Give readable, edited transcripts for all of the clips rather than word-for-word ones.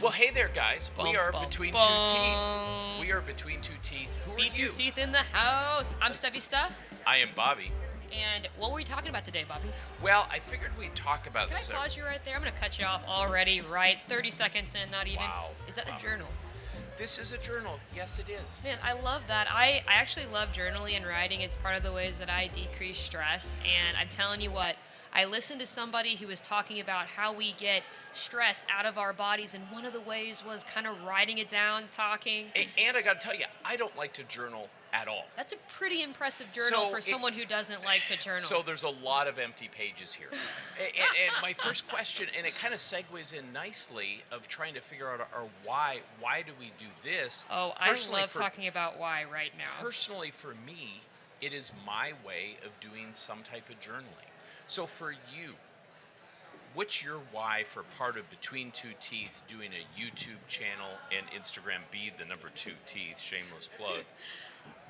Well, hey there, guys. We Bum, are bum, between two teeth. bum. We are between two teeth. Who are B2 you? Teeth in the house. I'm Steffi Steph. I am Bobby. And what were we talking about today, Bobby? Well, I figured we'd talk about Can I pause you right there? I'm going to cut you off already, right? 30 seconds in, not even. Wow. Is that Wow. a journal? This is a journal. Yes, it is. Man, I love that. I actually love journaling and writing. It's part of the ways that I decrease stress. And I'm telling you what, I listened to somebody who was talking about how we get stress out of our bodies. And one of the ways was kind of writing it down, talking. And I got to tell you, I don't like to journal at all. That's a pretty impressive journal for someone who doesn't like to journal. So there's a lot of empty pages here. and my first question, and it kind of segues in nicely of trying to figure out our why. Why do we do this? Oh, I love talking about why right now. Personally, for me, it is my way of doing some type of journaling. So for you, what's your why for part of Between Two Teeth doing a YouTube channel and Instagram be the number 2 teeth, shameless plug?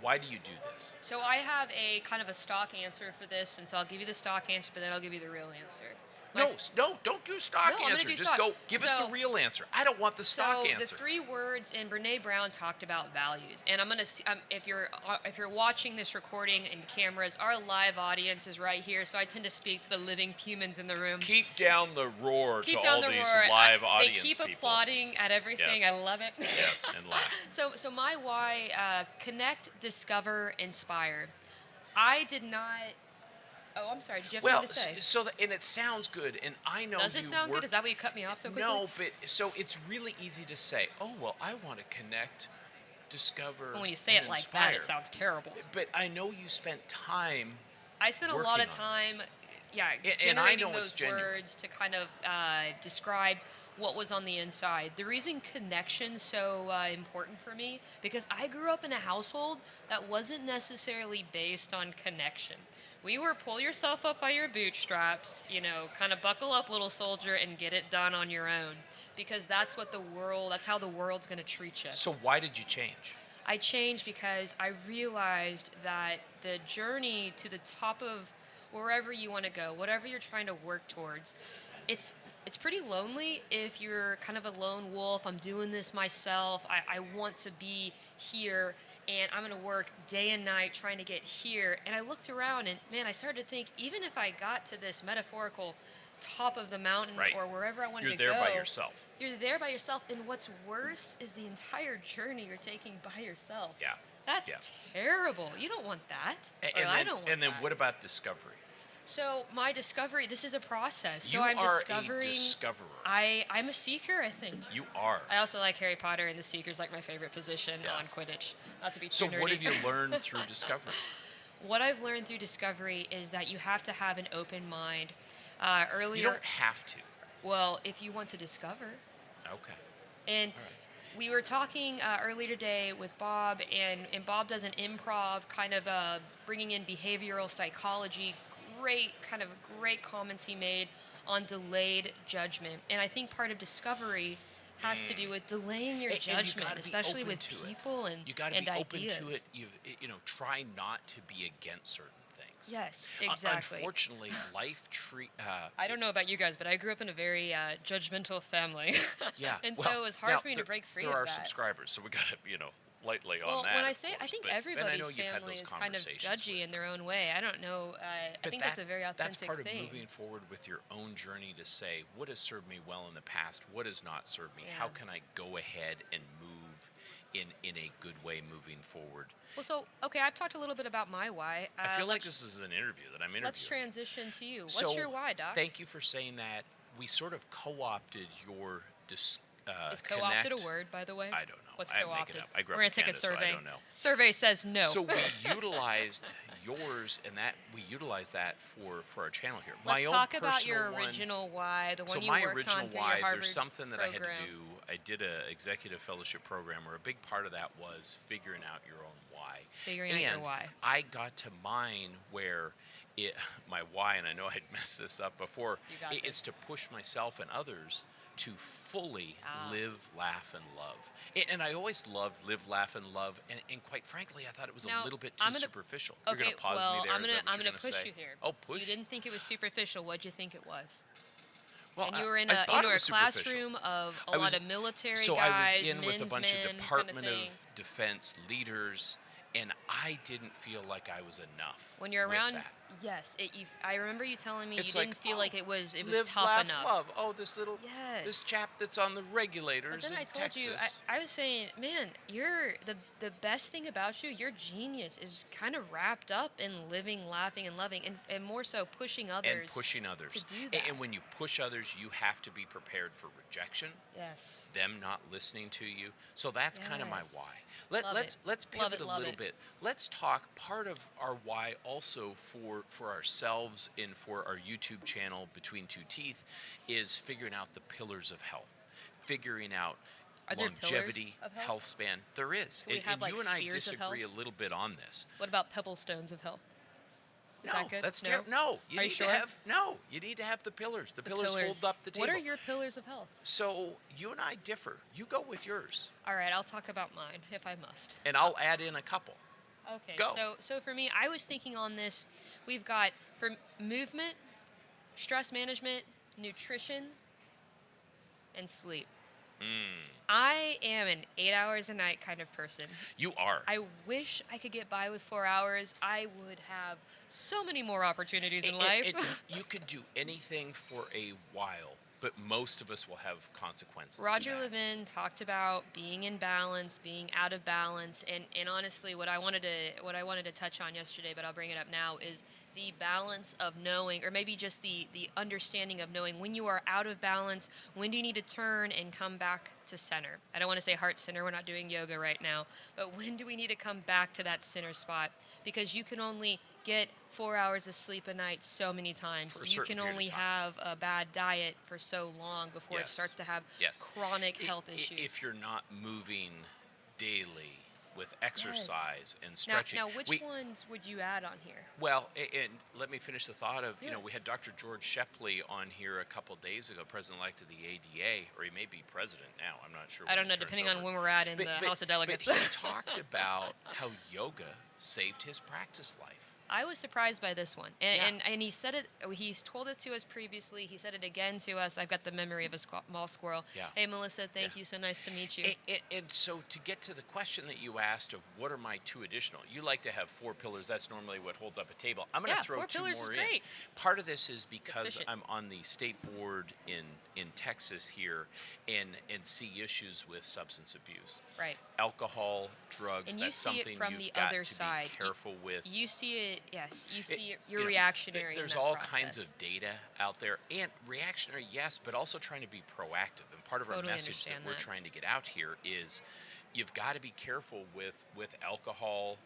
Why do you do this? So I have a kind of a stock answer for this, and so I'll give you the stock answer, but then I'll give you the real answer. No, don't do stock No, I'm answer. gonna do Just stock. go give us the real answer. I don't want the stock So answer. the 3 words, and Brene Brown talked about values. And I'm gonna, if you're watching this recording and cameras, our live audience is right here. So I tend to speak to the living humans in the room. Keep down the roar Keep to down all the these roar. live They audience keep people. applauding at everything. Yes. I love it. Yes, and laugh. So my why: connect, discover, inspire. I did not. Oh, I'm sorry. Did you have Well, something to say? and it sounds good, and I know Does it you sound work. good? Is that why you cut me off so quickly? No, but so it's really easy to say. Oh well, I want to connect, discover. When you say and it like inspire. that, it sounds terrible. But I know you spent time. I spent a lot working of on time, this. And I generating know it's those genuine. words to kind of describe what was on the inside. The reason connection's so important for me, because I grew up in a household that wasn't necessarily based on connection. We were pull yourself up by your bootstraps, kind of buckle up, little soldier, and get it done on your own. Because that's how the world's going to treat you. So why did you change? I changed because I realized that the journey to the top of wherever you want to go, whatever you're trying to work towards, it's pretty lonely if you're kind of a lone wolf. I'm doing this myself. I want to be here, and I'm going to work day and night trying to get here. And I looked around, and man, I started to think, even if I got to this metaphorical top of the mountain Right. or wherever I wanted to go. You're there by yourself. You're there by yourself, and what's worse is the entire journey you're taking by yourself. Yeah. That's terrible. You don't want that. I don't want And then that. what about discovery? So my discovery, this is a process. So You I'm are discovering. a discoverer. I'm a seeker, I think. You are. I also like Harry Potter, and the Seeker's like my favorite position Yeah. on Quidditch. Not to be too So nerdy. what have you learned through discovery? What I've learned through discovery is that you have to have an open mind. Earlier, You don't have to. well, if you want to discover. Okay. And All right. we were talking earlier today with Bob, and Bob does an improv kind of bringing in behavioral psychology. Great comments he made on delayed judgment. And I think part of discovery has to do with delaying your And you judgment, gotta be especially open with to it. people and You got to and be ideas. open to it. Try not to be against certain things. Yes, exactly. Unfortunately, life I don't know about you guys, but I grew up in a very judgmental family. Yeah. And well, so it was hard now, for me to break free There of are that. subscribers, so we got to, lightly on Well, that. when I of say, I course, think but- and I know everybody's you've had family those is kind of conversations judgy with in their own way. I don't know. I But think that's a very authentic That's part thing. of moving forward with your own journey to say, what has served me well in the past? What has not served me? How Yeah. can I go ahead and move in a good way moving forward? Well, so, okay, I've talked a little bit about my why. I feel like let's- this is an interview that I'm interviewing. Let's transition to you. What's So, your why, Doc? Thank you for saying that. We sort of co-opted your Is co-opted connect. a word, by the way? I don't know. What's I make co-opted? it up. I grew We're up gonna in take a Canada, so survey. I don't know. Survey says no. So we utilized yours, and we utilized that for our channel here. Let's my own talk about personal your one- original why, the one So you my worked original on through why, your Harvard there's something that I had program. to do. I did a executive fellowship program where a big part of that was figuring out your own why. Figuring out your why. I got to mine where my why, and I know I'd messed this up before, You got this. is to push myself and others to fully live, laugh, and love. And I always loved live, laugh, and love. And quite frankly, I thought it was Now, a little bit too I'm gonna- superficial. Okay, You're going to pause well, me there? I'm Is gonna that what I'm you're gonna gonna push say? you here. Oh, push. You didn't think it was superficial. What'd you think it was? Well, And you were in I a thought it was superficial. classroom of a I lot was of military so I was guys, in with a men's bunch of men, kind of Department thing. of Defense leaders, and I didn't feel like I was enough When you're with around, that. yes, I remember you telling me you It's like, didn't feel oh, like it was live, tough laugh, enough. love. Oh, this Yes. chap that's on the But regulators then in I told you, Texas. I was saying, man, you're the best thing about you, your genius is kind of wrapped up in living, laughing, and loving, and more so pushing And others pushing to others. do that. And when you push others, you have to be prepared for rejection, Yes. them not listening to you. So that's kind of my Yes. why. Love it. Let's Love pivot it, a love little it. bit. Let's talk part of our why also for ourselves and for our YouTube channel Between Two Teeth is figuring out the pillars of health. Figuring out Are there pillars longevity, of health? health span. There is. Do we have, And like, you and I spheres of disagree a health? little bit on this. What about pebble stones of health? Is that good? That's No? terrible. No, you Are need you sure? to have you need to have the pillars. The pillars hold up the table. What are your pillars of health? So you and I differ. You go with yours, All right, I'll talk about mine if I must. and I'll add in a couple. Okay, Go. so for me, I was thinking on this. We've got for movement, stress management, nutrition, and sleep. I am an 8 hours a night kind of person. You are. I wish I could get by with 4 hours. I would have so many more opportunities in life. You could do anything for a while, but most of us will have consequences. Roger to that. Levin talked about being in balance, being out of balance, and honestly, what I wanted to touch on yesterday, but I'll bring it up now, is the balance of knowing, or maybe just the understanding of knowing when you are out of balance, when do you need to turn and come back to center. I don't want to say heart center, we're not doing yoga right now, but when do we need to come back to that center spot? Because you can only get 4 hours of sleep a night so many times. For a You certain can period of only time. have a bad diet for so long before it Yes. starts to have Yes. chronic health issues. If you're not moving daily with exercise and now, stretching. now, which ones would you add on here? Well, and let me finish the thought of, Yeah. we had Dr. George Shepley on here a couple days ago, president-elect of the ADA, or he may be president now. I'm not sure. I don't when know, it turns depending on over. when we're at in the House of Delegates. But he talked about how yoga saved his practice life. I was surprised by this one, Yeah. and he said it. He's told it to us previously. He said it again to us. I've got the memory of a small squirrel. Yeah. Hey, Melissa, thank Yeah. you. So nice to meet you. And so to get to the question that you asked of what are my two additional, you like to have 4 pillars. That's normally what holds up a table. I'm going to Yeah, throw 4 2 pillars is more great. in. Part of this is because efficient. I'm on the state board in Texas here and see issues with substance abuse. Right. Alcohol, drugs, And you that's see something it from you've the got other to side. be careful with. You see it. Yes, you see it. You're You know, reactionary. There's in that all process. kinds of data out there, and reactionary, yes, but also trying to be proactive. And part of our Totally message that understand we're that. trying to get out here is you've got to be careful with alcohol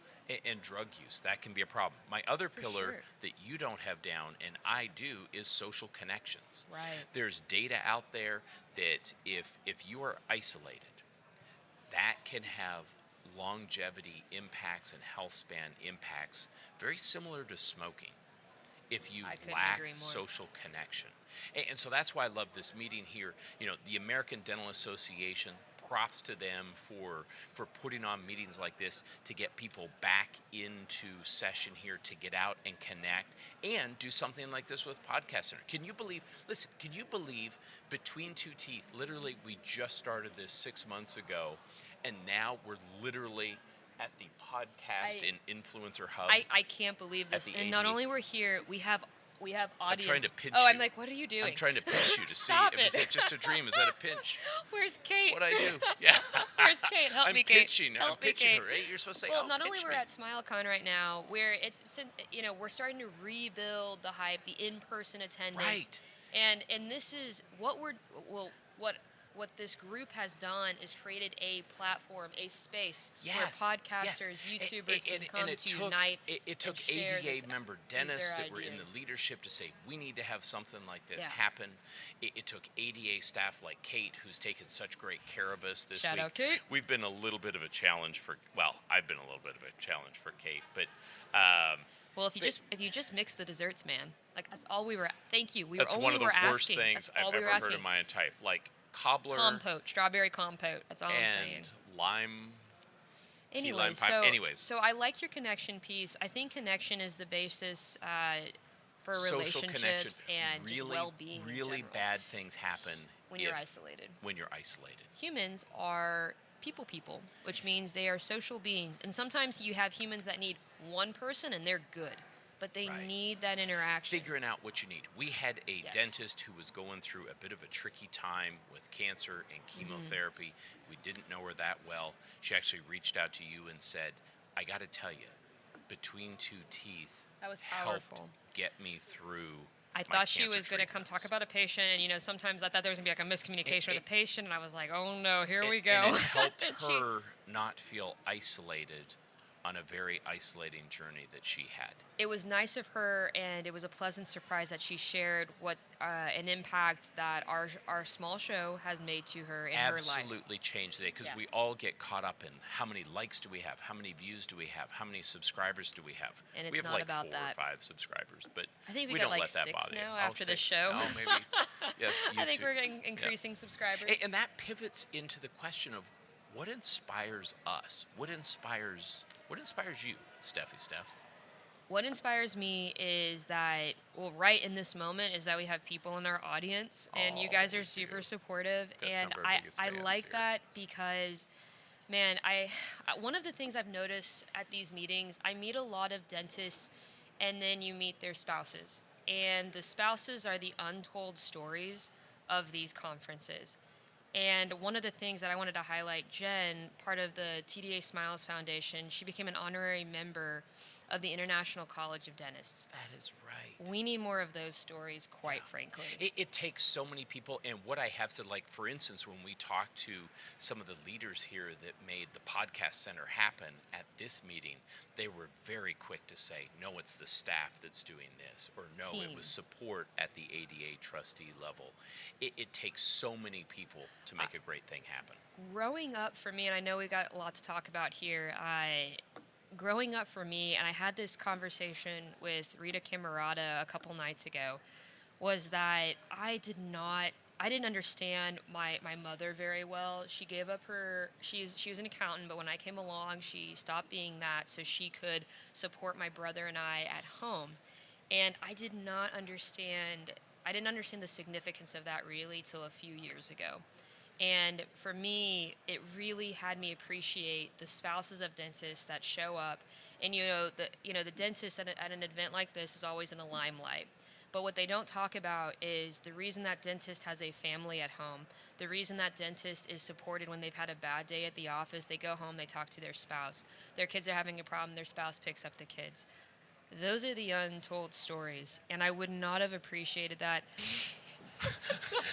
and drug use. That can be a problem. My other For pillar sure. that you don't have down, and I do, is social connections. Right. There's data out there that if you are isolated, that can have longevity impacts and health span impacts very similar to smoking if you I couldn't lack agree more. social connection. And so that's why I love this meeting here. The American Dental Association, props to them for putting on meetings like this to get people back into session here, to get out and connect and do something like this with Podcast Center. Can you believe Between Two Teeth, literally we just started this 6 months ago, and now we're literally at the podcast and influencer hub. I can't believe this. the And not 80th. only we're here, we have audience. trying to pinch I'm you. like, what are you doing? I'm trying to pinch you to see Stop if it. is it just a dream? Is that a pinch? Where's Kate? What I do? Yeah. Where's Kate? Help I'm me, Kate. pitching. I'm Help me, pitching Kate. her. Right? You're supposed to say, Well, not only pitch we're me. at SmileCon right now, where we're starting to rebuild the hype, the in-person attendance, Right. And this is what what this group has done is created a platform, a space Yes, where podcasters, yes. YouTubers can come it to took, unite. It took and share ADA this- member their dentists that were in ideas. the leadership to say, we need to have something like this Yeah. happen. It took ADA staff like Kate, who's taken such great care of us this Shout week. out, Kate. We've been a little bit of a challenge I've been a little bit of a challenge for Kate, but Well, if you just mix the desserts, man, like that's all we were. Thank you. that's one of the worst things That's all I've we were ever heard asking. in my entire life. Like cobbler Compote, strawberry compote. That's all I'm saying. and lime. key lime Anyways, pie. Anyways. so I like your connection piece. I think connection is the basis. for social connection. relationships and just Really, well-being in really general bad things happen when you're isolated. when you're isolated. Humans are people, which means they are social beings. And sometimes you have humans that need one person and they're good, but they Right. need that interaction. Figuring out what you need. We had a Yes. dentist who was going through a bit of a tricky time with cancer and chemotherapy. We didn't know her that well. She actually reached out to you and said, I got to tell you, between two teeth That was helped powerful. get me through I my thought she cancer was going to come talk treatments. about a patient, and sometimes I thought there was going to be like a miscommunication with It- a patient, and I was like, oh no, here we And go. it helped And she- her not feel isolated on a very isolating journey that she had. it was nice of her, and it was a pleasant surprise that she shared what an impact that our small show has made to her in her life. Absolutely changed the day, because Yeah. we all get caught up in how many likes do we have, how many views do we have, how many subscribers do we have. And We it's have not like about 4 or that. 5 subscribers, but I think we we got don't like let that 6 bother you. now Oh, after the 6. show. Oh, maybe. Yes, I think YouTube. we're Yeah. increasing subscribers. And that pivots into the question of what inspires us. What inspires you, Steffi Steph? What inspires me is that, well, right in this moment, is that we have people in our audience, and you Oh, guys we are super do. supportive, Got some and of our biggest I fans like here. that because, man, one of the things I've noticed at these meetings, I meet a lot of dentists, and then you meet their spouses, and the spouses are the untold stories of these conferences. And one of the things that I wanted to highlight, Jen, part of the TDA Smiles Foundation, she became an honorary member of the International College of Dentists. That is right. We need more of those stories, quite frankly. It takes so many people, and what I have to, like, for instance, when we talk to some of the leaders here that made the podcast center happen at this meeting, they were very quick to say, no, it's the staff that's doing this, or no, it Team. was support at the ADA trustee level. It takes so many people to make a great thing happen. Growing up for me, and I know we got a lot to talk about here, growing up for me, and I had this conversation with Rita Camerata a couple nights ago, was that I didn't understand my mother very well. She gave up she was an accountant, but when I came along, she stopped being that so she could support my brother and I at home. And I didn't understand the significance of that really till a few years ago. And for me, it really had me appreciate the spouses of dentists that show up. And the dentist at an event like this is always in the limelight. But what they don't talk about is the reason that dentist has a family at home. The reason that dentist is supported when they've had a bad day at the office, they go home, they talk to their spouse. Their kids are having a problem, their spouse picks up the kids. Those are the untold stories, and I would not have appreciated that.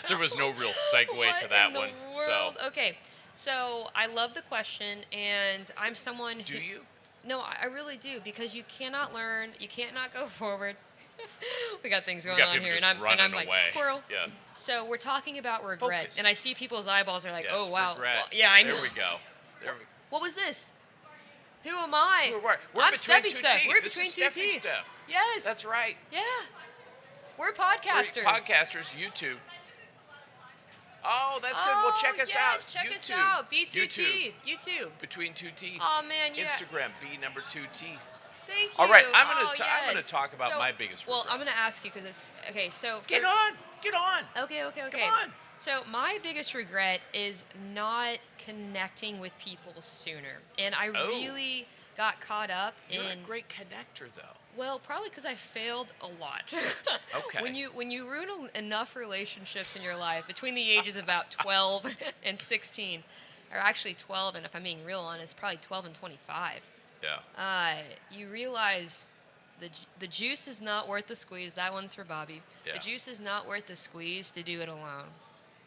There was no real segue What to that in the one. world? Okay, so I love the question, and I'm someone who... Do you? No, I really do, because you cannot learn, you can't not go forward. We got things going We got on people here, just and I'm running like, away. squirrel. Yes. So we're talking about regret, Focus. and I see people's eyeballs are like, Yes, oh, wow. regret. Well, yeah, I know. There we go. What was this? Who am I? We're I'm between Steffi two Steph. teeth. We're This between is two Steffi teeth. Steph. Yes. That's right. Yeah. We're We're podcasters. podcasters, YouTube. Oh, that's good. Well, check us out. Check YouTube. us out. B2 YouTube. Teeth. YouTube. Between two teeth. Oh, man, yeah. Instagram, B2 teeth. Thank you. All right, I'm gonna yes. talk about my biggest Well, regret. I'm gonna ask you because it's okay. So Get on. Okay. Come on. So my biggest regret is not connecting with people sooner, and I Oh. really got caught up You're in. a great connector, though. Well, probably because I failed a lot. Okay. When you ruin enough relationships in your life between the ages of about 12 and 16, or actually 12, and if I'm being real honest, probably 12 and 25. Yeah. You realize the juice is not worth the squeeze. That one's for Bobby. Yeah. The juice is not worth the squeeze to do it alone.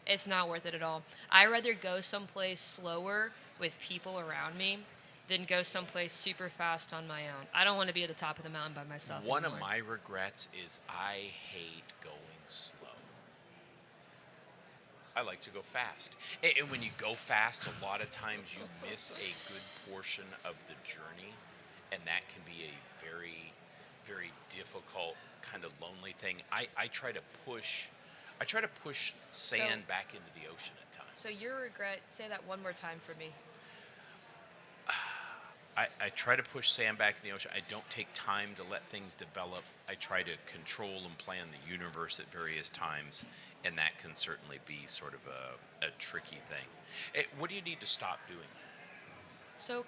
It's not worth it at all. I'd rather go someplace slower with people around me than go someplace super fast on my own. I don't want to be at the top of the mountain by myself One of anymore. my regrets is I hate going slow. I like to go fast. And when you go fast, a lot of times you miss a good portion of the journey, and that can be a very, very difficult, kind of lonely thing. I try to push sand back into the ocean at times. So your regret, say that one more time for me. I try to push sand back in the ocean. I don't take time to let things develop I try to control and plan the universe at various times, and that can certainly be sort of a tricky thing. What do you need to stop doing? So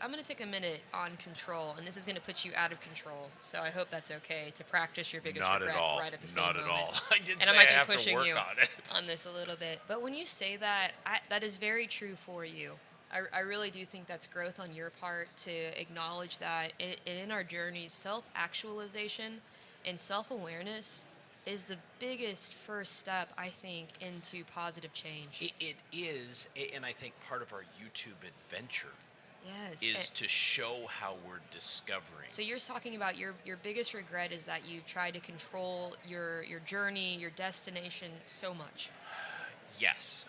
I'm going to take a minute on control, and this is going to put you out of control. So I hope that's okay to practice your biggest Not at regret all. right at the same Not moment. at all. I did And say I might I be have to pushing work you on it. on this a little bit. But when you say that, that is very true for you. I really do think that's growth on your part to acknowledge that in our journeys, self-actualization and self-awareness is the biggest first step, I think, into positive change. It is, and I think part of our YouTube adventure Yes. is to show how we're discovering. So you're talking about your biggest regret is that you've tried to control your journey, your destination so much. Yes.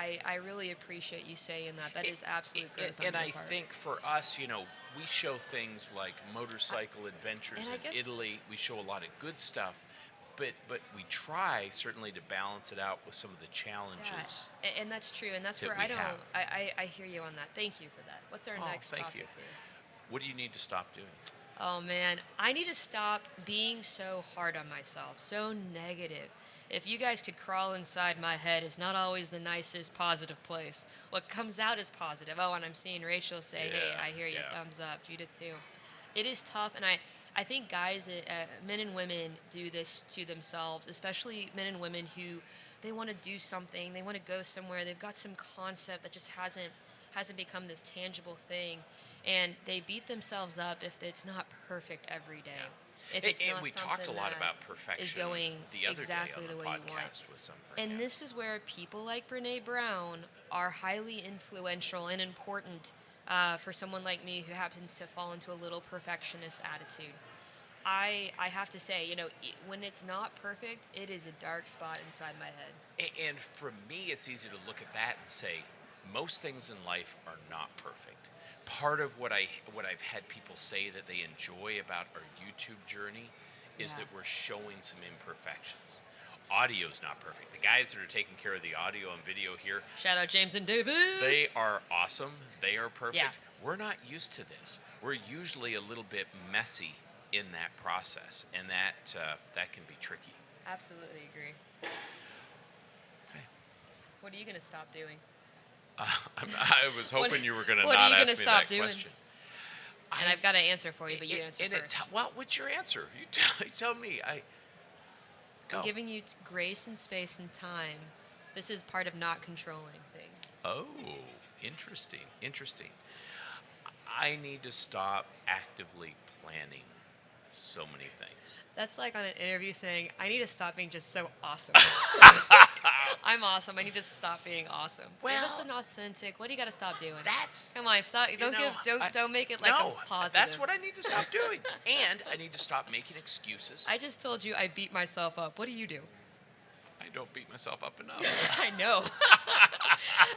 I really appreciate you saying that. That is absolute growth on And your I part. think for us, we show things like motorcycle adventures and I in guess- Italy. We show a lot of good stuff, but we try certainly to balance it out with some of the challenges. Yeah. And that's true. And that's that where we I don't. have. I hear you on that. Thank you for that. What's our next thank topic you. here? What do you need to stop doing? Oh man, I need to stop being so hard on myself, so negative. If you guys could crawl inside my head, it's not always the nicest positive place. What comes out is positive. Oh, and I'm seeing Rachel say, hey, Yeah, I hear you, yeah. thumbs up. Judith too. It is tough, and I think guys, men and women do this to themselves, especially men and women who they want to do something, they want to go somewhere, they've got some concept that just hasn't become this tangible thing, and they beat themselves up if it's not perfect every day. Yeah. If it's And not we talked a something lot that about perfection is going the other exactly day on the the way you want. podcast with some of our And guests. this is where people like Brene Brown are highly influential and important for someone like me who happens to fall into a little perfectionist attitude. I have to say, when it's not perfect, it is a dark spot inside my head. And for me, it's easy to look at that and say, most things in life are not perfect. Part of what I've had people say that they enjoy about our YouTube journey is Yeah. that we're showing some imperfections. Audio's not perfect. The guys that are taking care of the audio and video here, Shout out James and David. they are awesome. They are perfect. Yeah. We're not used to this. We're usually a little bit messy in that process, and that can be tricky. Absolutely agree. Okay. What are you going to stop doing? I was hoping you were going to what are not you ask gonna me stop that doing? question. And I've got an answer for you, but you answer first. Well, what's your answer? You tell me. Go. I'm giving you grace and space and time. This is part of not controlling things. Oh, interesting. I need to stop actively planning so many things. That's like on an interview saying, I need to stop being just so awesome. I'm awesome. I need to stop being awesome. Give us Well, an authentic. What do you got to stop doing? That's Come on, stop. Don't make it like no, a positive. that's what I need to stop doing. And I need to stop making excuses. I just told you I beat myself up. What do you do? I don't beat myself up enough. I know.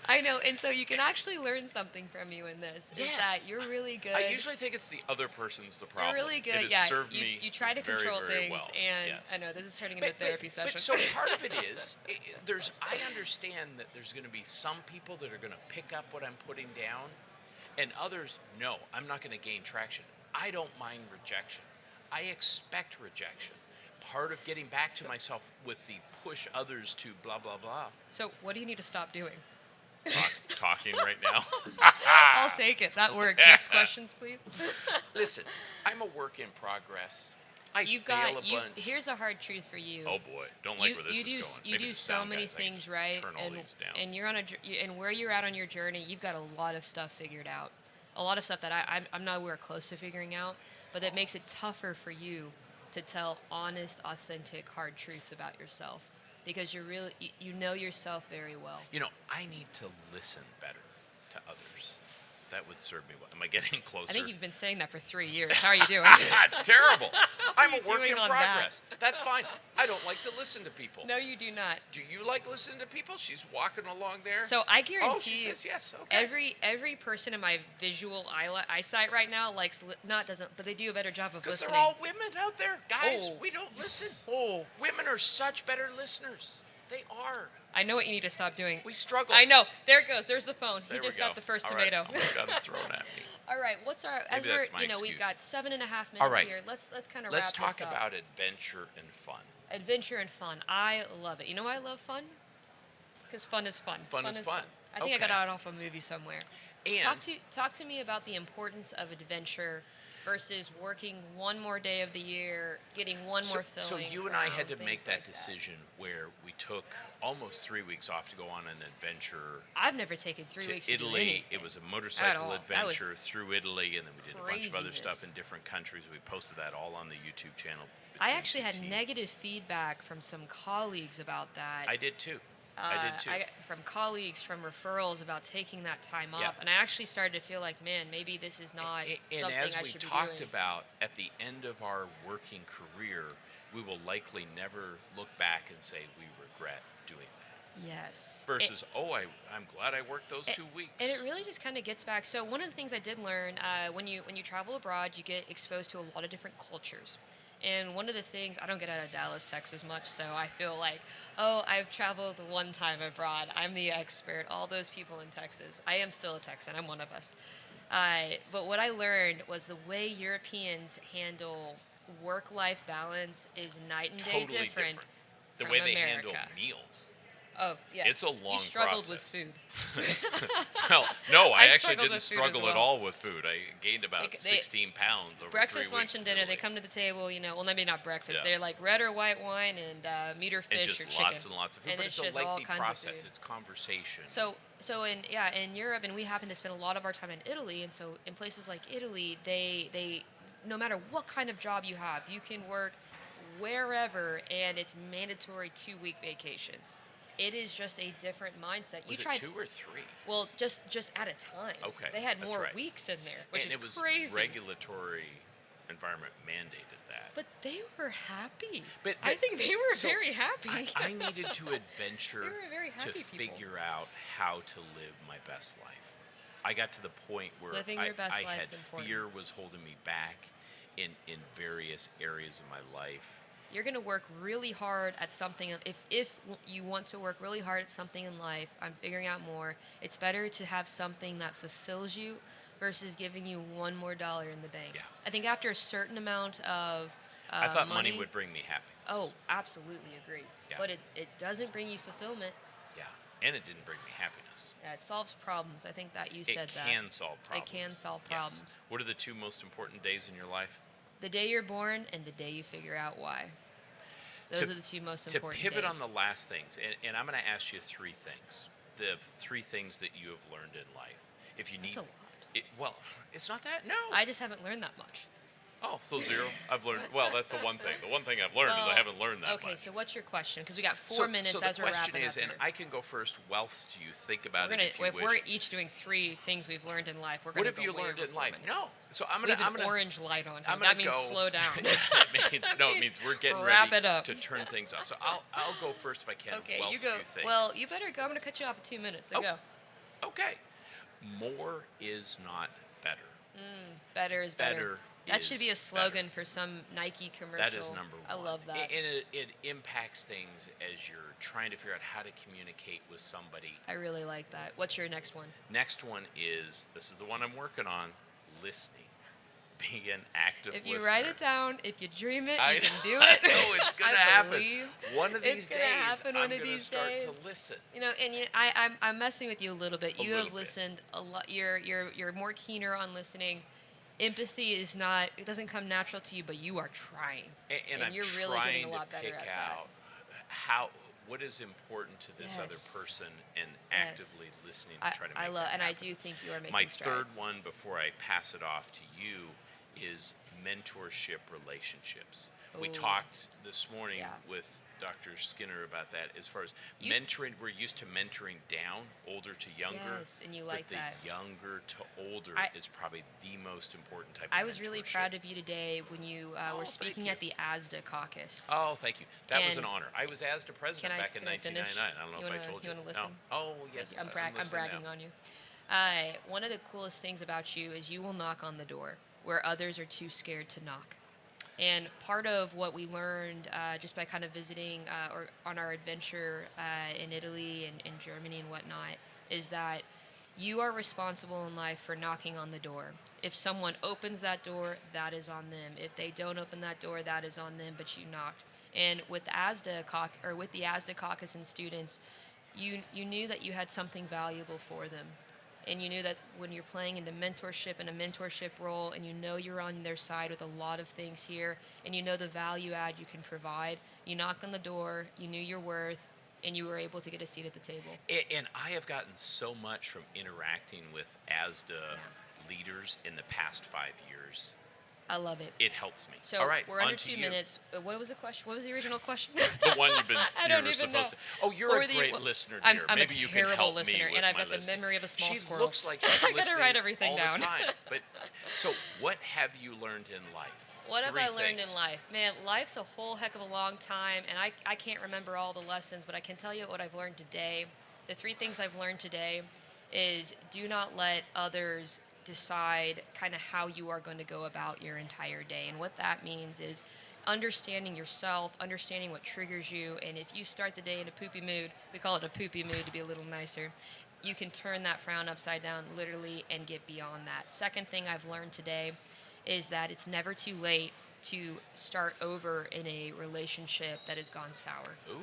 I know. And so you can actually learn something from you in this. Is Yes. that you're really good. I usually think it's the other person's the problem. You're really good. It has Yeah. served me You try to very, control very things. well. And Yes. I know this is turning into a therapy session. But so part of it is, I understand that there's going to be some people that are going to pick up what I'm putting down, and others, no, I'm not going to gain traction. I don't mind rejection. I expect rejection. Part of getting back to myself with the push others to blah, blah, blah. So what do you need to stop doing? Talking right now. I'll take it. That works. Next questions, please. Listen, I'm a work in progress. I You've fail got. a bunch. Here's a hard truth for you. Oh boy, don't like where this is going. You Maybe do the so sound many guys, I can things just right, turn all these down. and you're on and where you're at on your journey, you've got a lot of stuff figured out. A lot of stuff that I'm nowhere close to figuring out, but that makes it tougher for you to tell honest, authentic, hard truths about yourself because you know yourself very well. I need to listen better to others. That would serve me well. Am I getting closer? I think you've been saying that for 3 years. How are you doing? Terrible. I'm are a you work in doing on progress. That's fine. I don't like to listen to people. No, you do not. Do you like listening to people? She's walking along there. So I guarantee oh, she you, says yes. Okay. every person in my visual eyesight right now but they do a better job of Because listening. they're all women out there. Guys, Oh. we don't listen. Oh, Women are such better listeners. They are. I know what you need to stop doing. We struggle. I know. There it goes. There's the phone. There He just we go. got the first All right. tomato. Almost got it thrown at me. All right, what's our as Maybe we're that's my we've excuse. got 7.5 All minutes right. here. Let's kind of Let's wrap talk this up. about adventure and fun. Adventure and fun. I love it. You know why I love fun? Because fun is fun. Fun is fun. I think I got Okay. it off a movie somewhere. And Talk to me about the importance of adventure versus working one more day of the year, getting one so, more so filling. you and I had to things make like that decision where we took almost 3 weeks off to go on an adventure I've never taken 3 to weeks to do Italy. anything It was a at motorcycle all. That was adventure through Italy, and then we did a bunch of other stuff craziness. in different countries. We posted that all on the YouTube channel. I Between actually Two had Teeth. negative feedback from some colleagues about that. I did too. I did too. From colleagues, from referrals about taking that time Yeah. off, and I actually started to feel like, man, maybe this is not And something as I we should be talked doing. about, at the end of our working career, we will likely never look back and say we regret doing that. Yes. Versus, I'm glad I worked those 2 weeks. And it really just kind of gets back. So one of the things I did learn when you travel abroad, you get exposed to a lot of different cultures. And one of the things, I don't get out of Dallas, Texas much, so I feel like, I've traveled one time abroad. I'm the expert. All those people in Texas. I am still a Texan. I'm one of us. But what I learned was the way Europeans handle work-life balance is night and day Totally different. The from way they handle America. meals. Oh, yeah. It's a long You struggled with process. food. Well, no, I I actually struggled didn't with food struggle as at well. all with food. I gained about They- 16 pounds over Breakfast, 3 lunch, weeks and in dinner. They Italy. come to the table, well, maybe not breakfast. Yeah. They're like red or white wine and meat or And fish just or chicken. lots and lots of food. And But it's it's a just all lengthy kinds of process. food. It's conversation. So in Europe, and we happen to spend a lot of our time in Italy, and so in places like Italy, they no matter what kind of job you have, you can work wherever, and it's mandatory 2-week vacations. It is just a different mindset. Was You it tried 2 or 3? well, just at a time. Okay, They had that's more right. weeks in there, which And is it was crazy. regulatory environment mandated that. But they were happy. But- I think they were so very happy. I needed to adventure They were very to happy people. figure out how to live my best life. I got to the point where Living your best I life had is important. fear was holding me back in various areas of my life. You're going to work really hard at something. If you want to work really hard at something in life, I'm figuring out more. It's better to have something that fulfills you versus giving you one more dollar in the bank. Yeah. I think after a certain amount of I thought money would bring me happiness. Oh, absolutely agree. Yeah. But it doesn't bring you fulfillment. Yeah, and it didn't bring me happiness. It solves problems. I think that you said It that. can solve problems. It can solve Yes. problems. What are the 2 most important days in your life? The day you're born and the day you figure out why. Those are the 2 most To important pivot on days. the last things, and I'm going to ask you 3 things. The 3 things that you have learned in life. If you need, That's a lot. Well, it's not that. No. I just haven't learned that much. Oh, so 0. I've learned. Well, that's the one thing. The one thing I've learned is I Well, haven't learned that okay, much. so what's your question? Because we got 4 minutes so as the we're question wrapping is, up and here. I can go first whilst you think about We're it gonna, if you if wish. we're each doing 3 things we've learned in life, we're What gonna have go you way learned over in 4 life? minutes. No. So I'm We gonna. have I'm an gonna. orange light on. I'm That gonna means go. slow down. It means we're getting Wrap ready it up. to turn things off. So I'll go first if I can. Okay, whilst you go. think. Well, you better go. I'm gonna cut you off at 2 minutes. So Oh. go. Okay. More is not better. Better is better. Better That should is be a slogan better. for some Nike commercial. That is number one. I love that. And it impacts things as you're trying to figure out how to communicate with somebody. I really like that. What's your next one? Next one is, this is the one I'm working on, listening. Being an active If you listener. write it down, if you dream it, I you can do I it. know it's going to I happen. believe One of it's these gonna days, happen I'm one of going to these start days. to listen. I'm messing with you a little bit. A You little have bit. listened a lot. You're more keener on listening. Empathy is not. It doesn't come natural to you, but you are trying. And I'm you're really trying getting a lot to better pick at that. out what is important to this other Yes. person and Yes. actively listening to try to make I love, that and I happen. do think you are making My strides. third one before I pass it off to you is mentorship relationships. We Ooh. talked this morning Yeah. with Dr. Skinner about that as far as You- mentoring. We're used to mentoring down, older to younger. Yes, and you like but the that. younger to older I- is probably the most important type of I was really mentorship. proud of you today when you Oh, were thank speaking you. at the ASDA caucus. Oh, thank you. That was an And honor. I was ASDA president back in can I finish? 1999. I don't know You if wanna- I told you. you wanna No. listen? Oh, yes. I'm listening bragging now. on you. One of the coolest things about you is you will knock on the door where others are too scared to knock. And part of what we learned just by kind of visiting or on our adventure in Italy and Germany and whatnot is that You are responsible in life for knocking on the door. If someone opens that door, that is on them. If they don't open that door, that is on them, but you knocked. And with the ASDA caucus and students, you knew that you had something valuable for them. And you knew that when you're playing into mentorship and a mentorship role, and you know you're on their side with a lot of things here, and you know the value add you can provide, you knocked on the door, you knew your worth, and you were able to get a seat at the table. And I have gotten so much from interacting with ASDA leaders in the past 5 years. I love it. It helps me. So All right, we're under on to 2 you. minutes. What was the question? What was the original question? The one you don't were even supposed know. to. Oh, you're Or a great well, listener, I'm, dear. I'm Maybe a you can terrible help listener, me with and I've my got the listening. memory of a small She squirrel. looks like she's I gotta listening write everything all down. the time. But so, what have you learned in life? What have Three I learned things. in life? Man, life's a whole heck of a long time, and I can't remember all the lessons, but I can tell you what I've learned today. The 3 things I've learned today is do not let others decide kind of how you are going to go about your entire day. And what that means is understanding yourself, understanding what triggers you, and if you start the day in a poopy mood, we call it a poopy mood to be a little nicer, you can turn that frown upside down literally and get beyond that. Second thing I've learned today is that it's never too late to start over in a relationship that has gone sour. Ooh.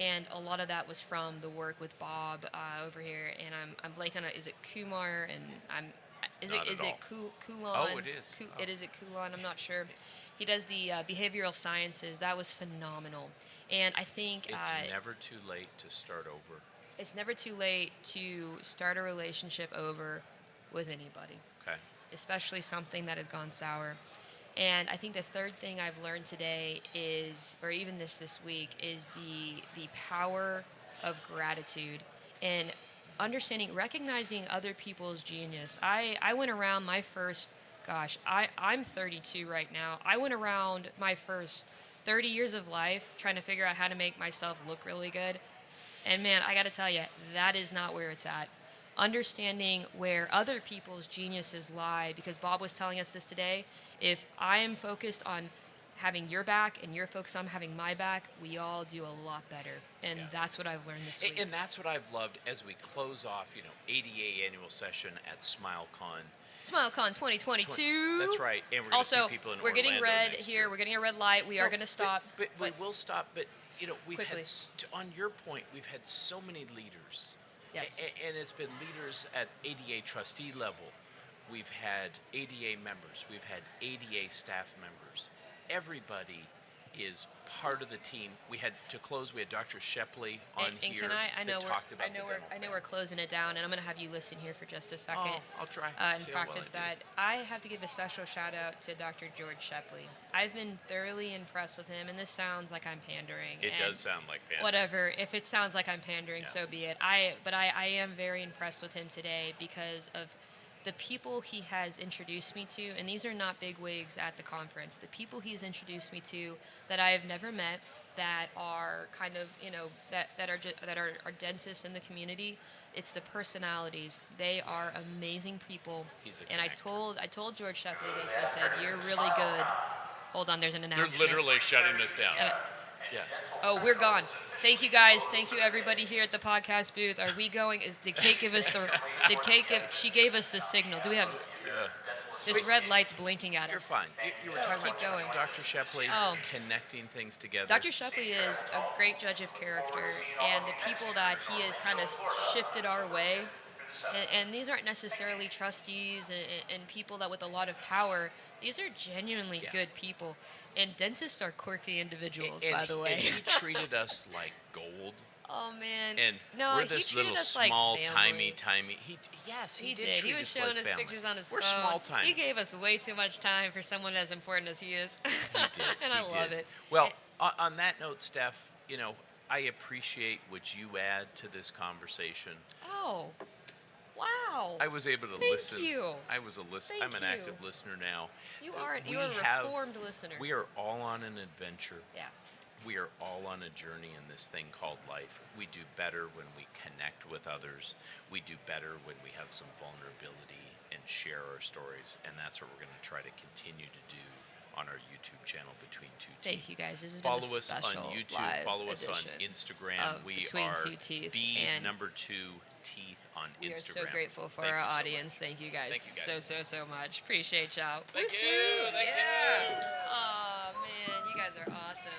And a lot of that was from the work with Bob over here, and I'm blanking on it. Is it Kumar? And is Not it at is all. it Kulan? Oh, it is. It is it Kulan. I'm not sure. He does the behavioral sciences. That was phenomenal, and I think It's never too late to start over. it's never too late to start a relationship over with anybody, Okay. especially something that has gone sour. And I think the third thing I've learned today is, or even this week, is the power of gratitude and understanding, recognizing other people's genius. I went around my first, I'm 32 right now. I went around my first 30 years of life trying to figure out how to make myself look really good. And man, I got to tell you, that is not where it's at. Understanding where other people's geniuses lie, because Bob was telling us this today. If I am focused on having your back and you're focused on having my back, we all do a lot better. And that's what I've learned this week. And that's what I've loved as we close off, ADA annual session at SmileCon. SmileCon 2022. That's right. And we're Also, going to see people in we're getting Orlando red next here. year. We're getting a red light. We are going to stop. But we will stop. But, we've Quickly. had, on your point, we've had so many leaders. Yes. And it's been leaders at ADA trustee level. We've had ADA members. We've had ADA staff members. Everybody is part of the team. We had Dr. Shepley on and here can I know that talked about the dental I know fair. we're closing it down, and I'm going to have you listen here for just a second. Oh, I'll try. And See how well practice I do. that. I have to give a special shout out to Dr. George Shepley. I've been thoroughly impressed with him, and this sounds like I'm pandering. It and does sound like pandering. whatever. If it sounds like I'm pandering, Yeah. so be it. I am very impressed with him today because of the people he has introduced me to, and these are not big wigs at the conference. The people he's introduced me to that I have never met, that are kind of that are dentists in the community. It's the personalities. They are amazing people. He's a and connector. I told George Shepley this. I said, "You're really good." Hold on, there's an They're announcement. literally shutting us down. And Yes. Oh, we're gone. Thank you guys. Thank you everybody here at the podcast booth. Are we going? Did Kate give us the? Did Kate give? She gave us the signal. Do we have? Yeah. This red light's blinking at You're us. fine. You were talking Keep about going. Dr. Shepley Oh. connecting things together. Dr. Shepley is a great judge of character, and the people that he has kind of shifted our way, and these aren't necessarily trustees and people that with a lot of power. These are genuinely good people, and dentists are quirky individuals, by the way. And he treated us like gold. Oh man! And no, we're he this treated little us like small, family. timey. He He did. did. He treat was us showing like us family. pictures on his We're phone. small time. He gave us way too much time for someone as important as he is. He did. and he I love did. it. Well, on that note, Steph, I appreciate what you add to this conversation. Oh, wow! I was able to Thank listen. you. I was a listen. Thank I'm an you. active listener now. You are We a have- reformed listener. We are all on an adventure. Yeah. We are all on a journey in this thing called life. We do better when we connect with others. We do better when we have some vulnerability and share our stories. And that's what we're going to try to continue to do on our YouTube channel, Between Two Teeth. Thank you guys. This has Follow been a us on special YouTube. live Follow us on edition Instagram. of We Between are Two Teeth the and number 2 Teeth on We are Instagram. so grateful for Thank our you so audience. much. Thank you guys, Thank you, guys. so much. Appreciate y'all. Thank you. Woohoo! Thank Yeah. you. Oh man, you guys are awesome.